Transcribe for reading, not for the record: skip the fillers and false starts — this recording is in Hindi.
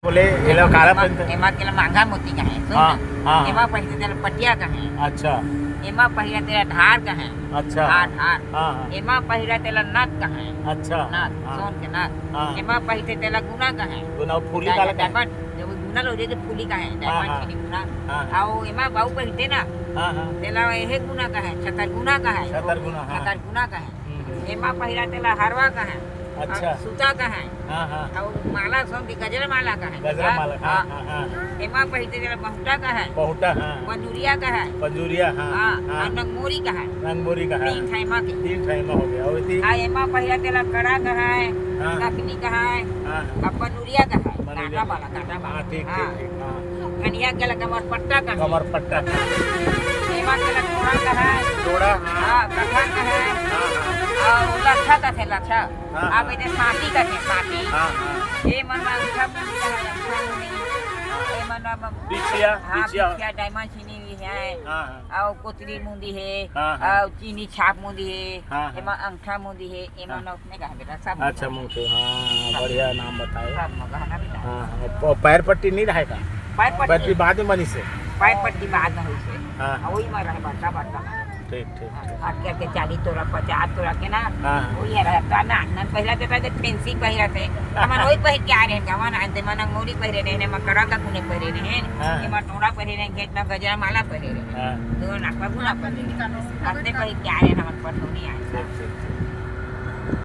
बोले ये लोग काला पहनते हैं। एमा केला मांगा मोती का है सुन हाँ, ना। हाँ। एमा पहले तेरा पटिया का है। अच्छा एमा पहले तेरा धार का है। अच्छा धार धार हाँ हाँ एमा पहले तेरा नाक का है। अच्छा नाक हाँ, सोन के नाक हाँ। एमा पहले तेरा गुना का है। गुना फूली काला का है। डायमंड जब गुना लो रे तो फूली का है हाँ, डायमंड हाँ। की गुना हाँ। आओ एमा बाऊ पहले ना हाँ हाँ तेला यह गुना का है छतर गुना का है छतर गुना, हाँ। छतर गुना का है हम्म, एमा पहला तेला हरवा का है अच्छा। और सूता का है हाँ हाँ और माला सोन की गजरा माला का है गजरा माला हाँ हाँ हाँ एमा पहले तेरा बहुटा का है बहुटा हाँ पंजूरिया का है पंजूरिया हाँ हाँ हाँ और नंगमोरी का है रंगमोरी का है तीन थाइमा के तीन टाइम हो गया और तीन हाँ एमा पहला तेला कड़ा का है हाँ। कखनी का है हाँ और पंजूरिया का है पंजूरिया काटा वाला हाँ ठीक हाँ ठीक हाँ कन्या के लगा कमर पट्टा का है कमर पट्टा एमा के लगा थोड़ा का है जोड़ा हाँ हाँ कथा का है और लच्छा का थे लच्छा हाँ। अब इधर साथी का थे साथी हाँ हाँ ये मन में उठा मुंडी का है उठा मुंडी ये मन में बिछिया हाँ बिछिया बिछिया डायमंड चीनी भी है हाँ हाँ और कोतरी मुंदी है हाँ, हाँ। और चीनी छाप मुंदी है हाँ, हाँ। एमा अंगठा मुंदी है एमा न उसने कहा बेटा सब अच्छा मुंगटी हाँ बढ़िया नाम बताए सब गहना बेटा हाँ हाँ पैर पट्टी नहीं रहेगा पैर पैर पट्टी पट्टी बाद में बनी से पैर पट्टी बाद में हुई से हाँ वही में रहे बड़का बड़का ठीक ठीक ठीक हट करके 40 तोरा 50 तोरा के ना हाँ। वही रहता ना न पहला देता तो पेंसी पहिरा थे हमन वही पहिर के आ रहे हैं हमन आते मन अंगूरी पहिरे रहे हैं मकड़ा का कुने पहिरे रहे हाँ। हैं ये टोड़ा पहिरे रहे हैं में गजरा माला पहिरे रहे हैं हाँ दो नाक पर गुना पहिरे रहे हैं अपने पहिर के आ रहे हैं हमन पर नहीं आए ठीक ठीक